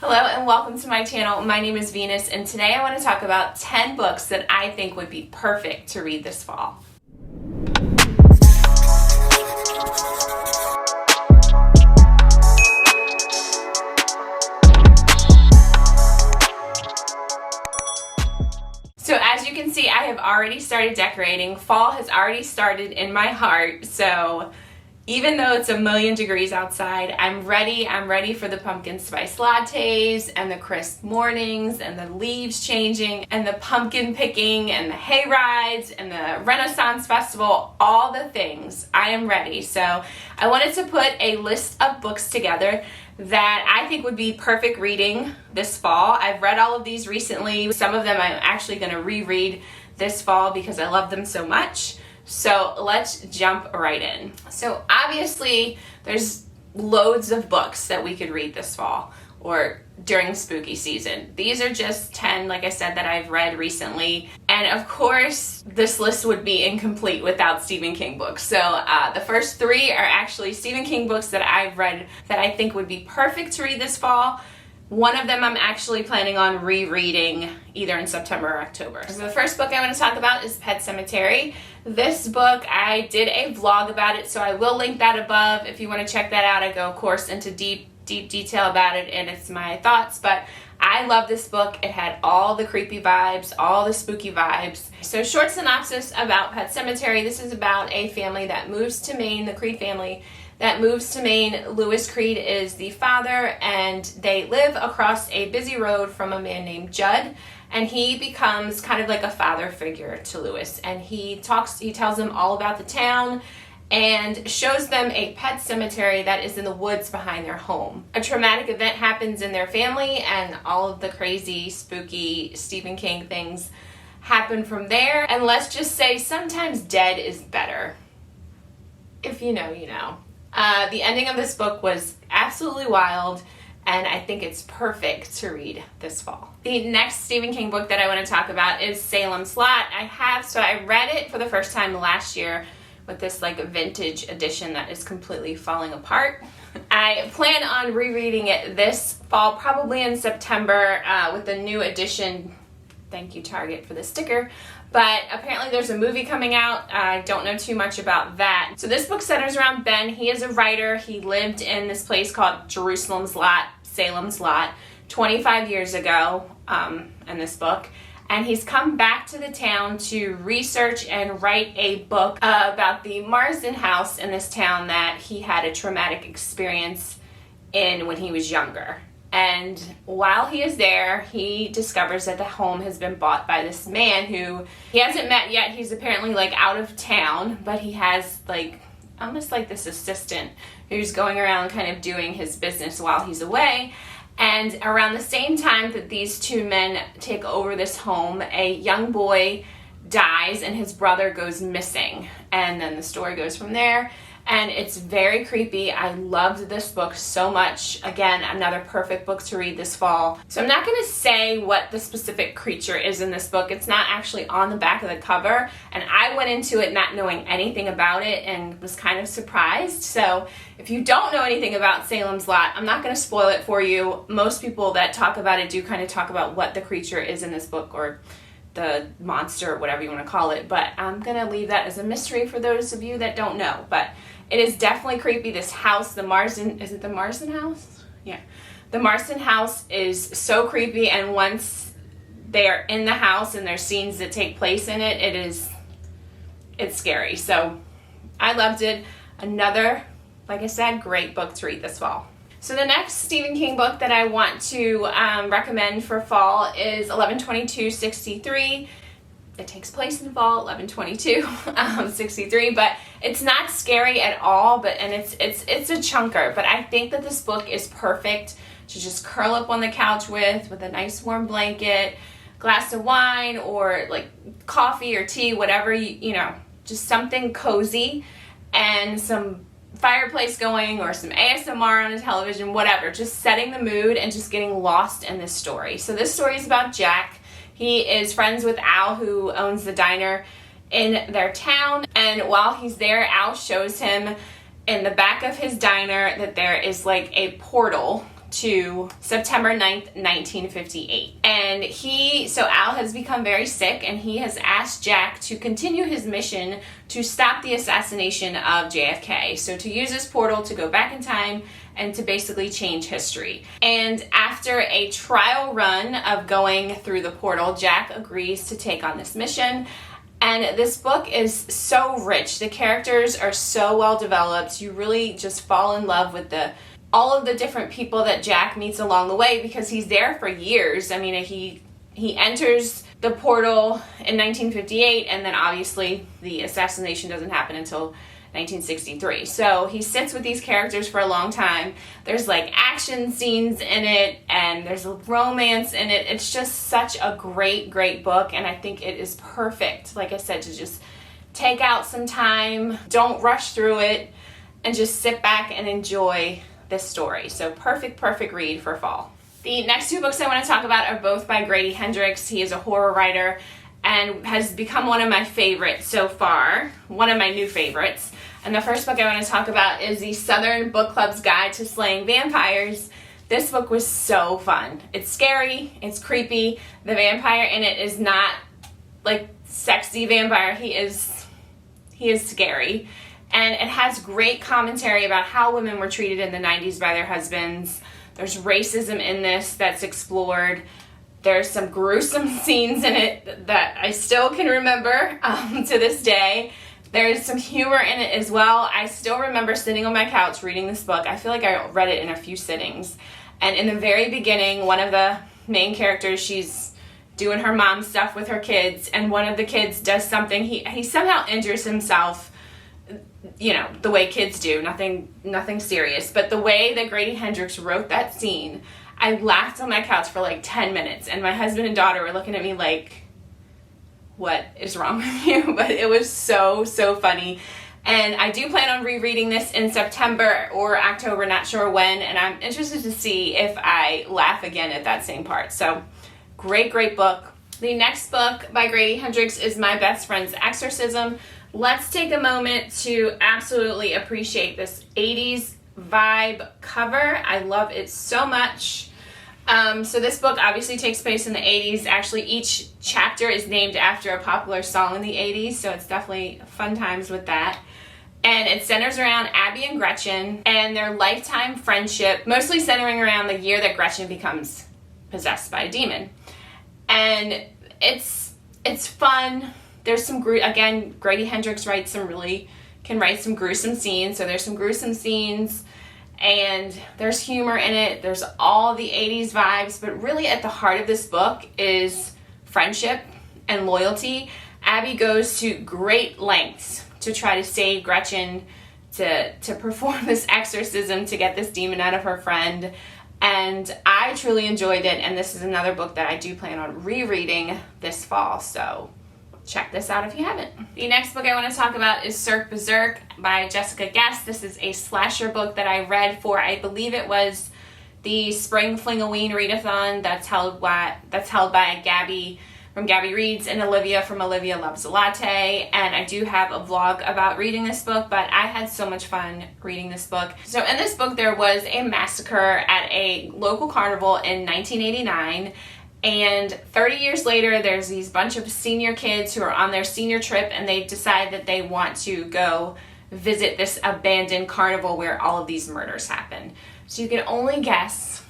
Hello and welcome to my channel. My name is Venus and today I want to talk about 10 books that I think would be perfect to read this fall. So as you can see, I have already started decorating. Fall has already started in my heart, so even though it's 1,000,000 degrees outside, I'm ready. I'm ready for the pumpkin spice lattes and the crisp mornings and the leaves changing and the pumpkin picking and the hay rides and the Renaissance Festival, all the things. I am ready. So I wanted to put a list of books together that I think would be perfect reading this fall. I've read all of these recently. Some of them I'm actually going to reread this fall because I love them so much. So let's jump right in. So obviously there's loads of books that we could read this fall or during spooky season. These are just 10, like I said, that I've read recently. And of course, this list would be incomplete without Stephen King books. So the first 3 are actually Stephen King books that I've read that I think would be perfect to read this fall. One of them I'm actually planning on rereading either in September or October. So the first book I want to talk about is Pet Semetary. This book, I did a vlog about it, so I will link that above. If you want to check that out, I go, of course, into deep detail about it, and it's my thoughts, but I love this book. It had all the creepy vibes, all the spooky vibes. So short synopsis about Pet Semetary. This is about a family that moves to Maine, the Creed family that moves to Maine. Lewis Creed is the father, and they live across a busy road from a man named Judd, and he becomes kind of like a father figure to Lewis, and he tells them all about the town and shows them a pet cemetery that is in the woods behind their home. A traumatic event happens in their family, and all of the crazy, spooky Stephen King things happen from there. And let's just say sometimes dead is better. If you know, you know. The ending of this book was absolutely wild, and I think it's perfect to read this fall. The next Stephen King book that I want to talk about is Salems. I read it for the first time last year with this like vintage edition that is completely falling apart. I plan on rereading it this fall, probably in September, with the new edition. Thank you, Target, for the sticker. But apparently there's a movie coming out. I don't know too much about that. So this book centers around Ben. He is a writer. He lived in this place called Salem's Lot, 25 years ago in this book. And he's come back to the town to research and write a book about the Marsden house in this town that he had a traumatic experience in when he was younger. And while he is there, he discovers that the home has been bought by this man who he hasn't met yet. He's apparently like out of town, but he has like almost like this assistant who's going around kind of doing his business while he's away. And around the same time that these two men take over this home, a young boy dies and his brother goes missing. And then the story goes from there. And it's very creepy. I loved this book so much. Again, another perfect book to read this fall. So I'm not going to say what the specific creature is in this book. It's not actually on the back of the cover. And I went into it not knowing anything about it and was kind of surprised. So if you don't know anything about Salem's Lot, I'm not going to spoil it for you. Most people that talk about it do kind of talk about what the creature is in this book, or the monster, or whatever you want to call it. But I'm going to leave that as a mystery for those of you that don't know. But it is definitely creepy. This house, is it the Marsden house? Yeah. The Marsden house is so creepy, and once they are in the house and there's scenes that take place in it, it's scary. So I loved it. Another, like I said, great book to read this fall. So the next Stephen King book that I want to recommend for fall is 11/22/63. It takes place in fall, 11/22/63, but it's not scary at all. And it's a chunker. But I think that this book is perfect to just curl up on the couch with a nice warm blanket, glass of wine, or like coffee or tea, whatever you know, just something cozy, and some fireplace going or some ASMR on a television, whatever. Just setting the mood and just getting lost in this story. So this story is about Jack. He is friends with Al, who owns the diner in their town, and while he's there, Al shows him in the back of his diner that there is like a portal to September 9th, 1958. And Al has become very sick, and he has asked Jack to continue his mission to stop the assassination of JFK. So to use this portal to go back in time and to basically change history. And after a trial run of going through the portal, Jack agrees to take on this mission. And this book is so rich. The characters are so well developed. You really just fall in love with all of the different people that Jack meets along the way, because he's there for years. I mean, he enters the portal in 1958, and then obviously the assassination doesn't happen until 1963. So he sits with these characters for a long time. There's like action scenes in it, and there's a romance in it. It's just such a great, great book, and I think it is perfect, like I said, to just take out some time, don't rush through it, and just sit back and enjoy this story. So perfect read for fall. The next two books I want to talk about are both by Grady Hendrix. He is a horror writer and has become one of my favorites so far, one of my new favorites. And the first book I want to talk about is the Southern Book Club's Guide to Slaying Vampires. This book was so fun. It's scary, it's creepy. The vampire in it is not like sexy vampire. He is scary. And it has great commentary about how women were treated in the 90s by their husbands. There's racism in this that's explored. There's some gruesome scenes in it that I still can remember to this day. There's some humor in it as well. I still remember sitting on my couch reading this book. I feel like I read it in a few sittings. And in the very beginning, one of the main characters, she's doing her mom stuff with her kids, and one of the kids does something. He somehow injures himself, you know, the way kids do. Nothing serious. But the way that Grady Hendrix wrote that scene, I laughed on my couch for like 10 minutes, and my husband and daughter were looking at me like, what is wrong with you? But it was so funny. And I do plan on rereading this in September or October, not sure when, and I'm interested to see if I laugh again at that same part. So great book. The next book by Grady Hendrix is My Best Friend's Exorcism. Let's take a moment to absolutely appreciate this 80s vibe cover. I love it so much. So this book obviously takes place in the 80s. Actually, each chapter is named after a popular song in the 80s, so it's definitely fun times with that. And it centers around Abby and Gretchen and their lifetime friendship, mostly centering around the year that Gretchen becomes possessed by a demon. And it's fun. There's some, again, Grady Hendrix can write some gruesome scenes, so there's some gruesome scenes. And there's humor in it. There's all the 80s vibes, but really at the heart of this book is friendship and loyalty. Abby goes to great lengths to try to save Gretchen, to perform this exorcism to get this demon out of her friend. And I truly enjoyed it, and this is another book that I do plan on rereading this fall, so check this out if you haven't. The next book I want to talk about is Cirque Beserk by Jessica Guest. This is a slasher book that I read for, I believe it was the Spring Flingoween Readathon that's held by Gabby from Gabby Reads and Olivia from Olivia Loves a Latte. And I do have a vlog about reading this book, but I had so much fun reading this book. So in this book, there was a massacre at a local carnival in 1989. And 30 years later, there's these bunch of senior kids who are on their senior trip, and they decide that they want to go visit this abandoned carnival where all of these murders happen. So you can only guess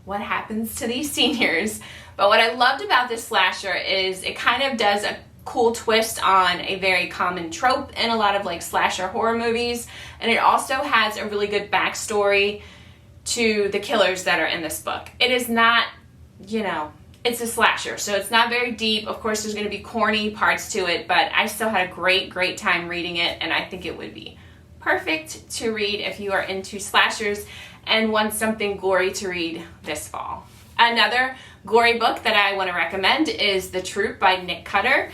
what happens to these seniors. But what I loved about this slasher is it kind of does a cool twist on a very common trope in a lot of like slasher horror movies. And it also has a really good backstory to the killers that are in this book. It is not, it's a slasher, so it's not very deep. Of course, there's going to be corny parts to it, but I still had a great time reading it, and I think it would be perfect to read if you are into slashers and want something gory to read this fall. Another gory book that I want to recommend is The Troop by Nick Cutter.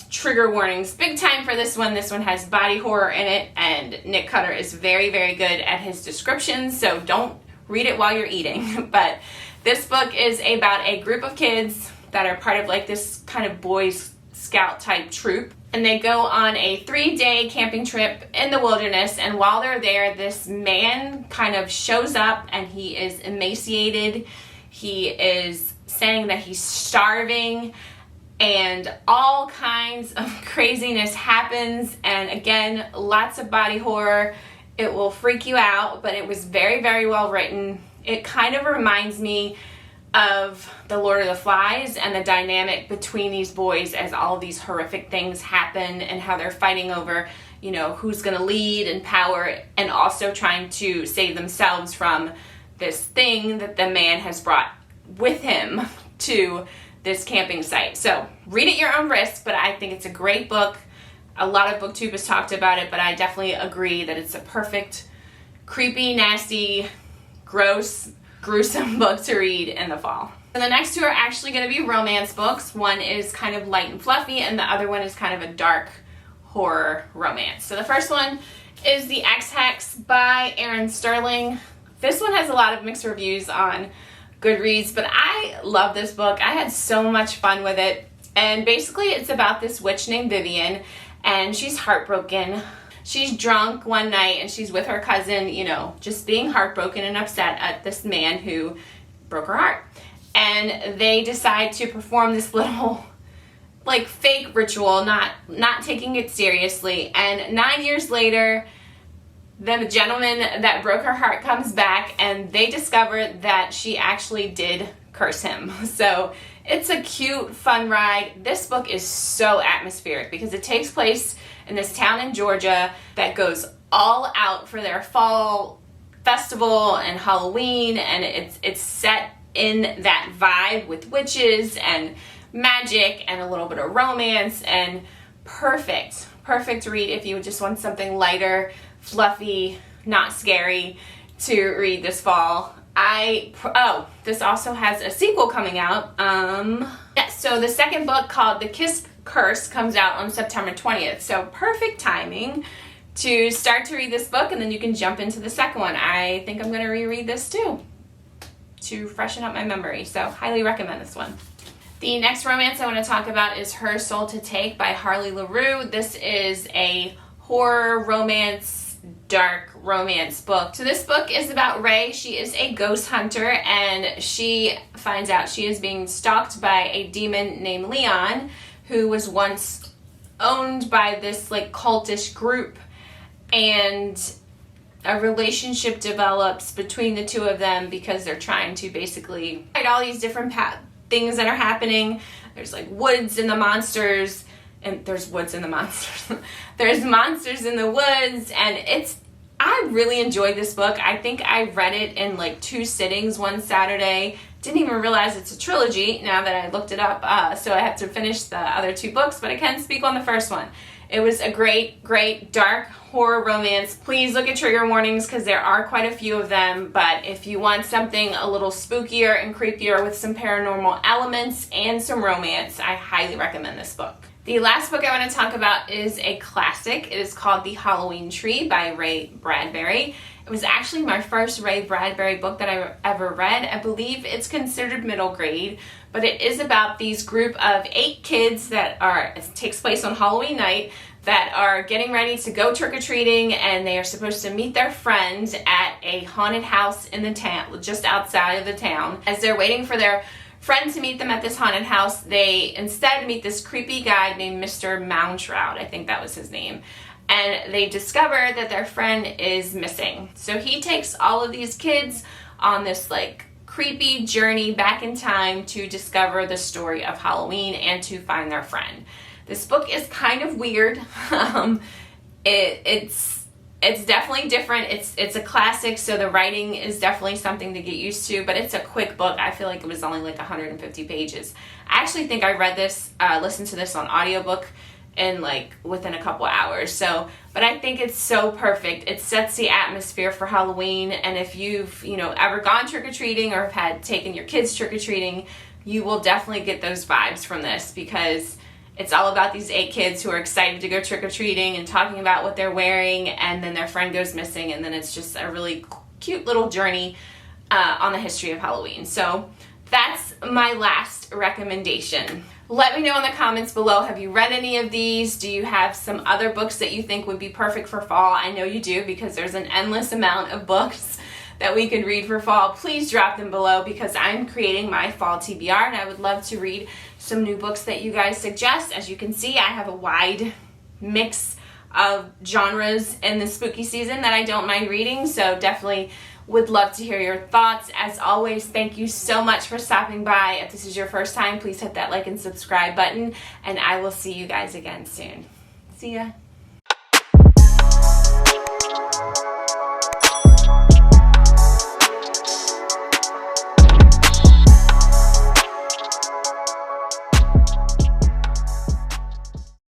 Trigger warnings big time for this one. This one has body horror in it, and Nick Cutter is very good at his descriptions, so don't read it while you're eating. But this book is about a group of kids that are part of like this kind of Boy Scout type troop, and they go on a 3-day camping trip in the wilderness, and while they're there, this man kind of shows up, and he is emaciated. He is saying that he's starving, and all kinds of craziness happens, and again, lots of body horror. It will freak you out, but it was very, very well written. It kind of reminds me of The Lord of the Flies and the dynamic between these boys as all of these horrific things happen, and how they're fighting over, you know, who's going to lead and power, and also trying to save themselves from this thing that the man has brought with him to this camping site. So read at your own risk, but I think it's a great book. A lot of booktube has talked about it, but I definitely agree that it's a perfect, creepy, nasty, gross, gruesome book to read in the fall. And the next two are actually going to be romance books. One is kind of light and fluffy, and the other one is kind of a dark horror romance. So the first one is the Ex Hex by Erin Sterling. This one has a lot of mixed reviews on Goodreads, but I love this book. I had so much fun with it. And basically it's about this witch named Vivian, and she's heartbroken. She's drunk one night and she's with her cousin, you know, just being heartbroken and upset at this man who broke her heart. And they decide to perform this little like fake ritual, not taking it seriously. And 9 years later, the gentleman that broke her heart comes back, and they discover that she actually did curse him. So it's a cute, fun ride. This book is so atmospheric because it takes place in this town in Georgia that goes all out for their fall festival and Halloween, and it's set in that vibe with witches and magic and a little bit of romance, and perfect read if you just want something lighter, fluffy, not scary to read this fall. This also has a sequel coming out. So the second book, called The Kiss Curse, comes out on September 20th. So perfect timing to start to read this book, and then you can jump into the second one. I think I'm going to reread this too to freshen up my memory. So highly recommend this one. The next romance I want to talk about is Her Soul to Take by Harley Laroux. This is a horror romance, dark romance book. So this book is about Ray. She is a ghost hunter, and she finds out she is being stalked by a demon named Leon, who was once owned by this like cultish group, and a relationship develops between the two of them because they're trying to basically fight all these different things that are happening. There's like woods in the monsters, and there's woods in the monsters. There's monsters in the woods, and I really enjoyed this book. I think I read it in like 2 sittings one Saturday. Didn't even realize it's a trilogy now that I looked it up, so I have to finish the other 2 books, but I can speak on the first one. It was a great, great dark horror romance. Please look at trigger warnings because there are quite a few of them, but if you want something a little spookier and creepier with some paranormal elements and some romance, I highly recommend this book. The last book I want to talk about is a classic. It is called The Halloween Tree by Ray Bradbury. It was actually my first Ray Bradbury book that I ever read. I believe it's considered middle grade, but it is about these group of 8 kids it takes place on Halloween night, that are getting ready to go trick-or-treating, and they are supposed to meet their friend at a haunted house in the town, just outside of the town. As they're waiting for their friend to meet them at this haunted house, they instead meet this creepy guy named Mr. Moundshroud. I think that was his name. And they discover that their friend is missing. So he takes all of these kids on this like creepy journey back in time to discover the story of Halloween and to find their friend. This book is kind of weird. It's definitely different. It's a classic, so the writing is definitely something to get used to, but it's a quick book. I feel like it was only like 150 pages. I actually think I read this, listened to this on audiobook in like within a couple hours. But I think it's so perfect. It sets the atmosphere for Halloween, and if you've, ever gone trick-or-treating or have taken your kids trick-or-treating, you will definitely get those vibes from this, because it's all about these 8 kids who are excited to go trick-or-treating and talking about what they're wearing, and then their friend goes missing, and then it's just a really cute little journey on the history of Halloween. So that's my last recommendation. Let me know in the comments below, have you read any of these? Do you have some other books that you think would be perfect for fall? I know you do, because there's an endless amount of books that we could read for fall. Please drop them below, because I'm creating my fall TBR and I would love to read some new books that you guys suggest. As you can see, I have a wide mix of genres in the spooky season that I don't mind reading, so definitely would love to hear your thoughts. As always, thank you so much for stopping by. If this is your first time, please hit that like and subscribe button, and I will see you guys again soon. See ya.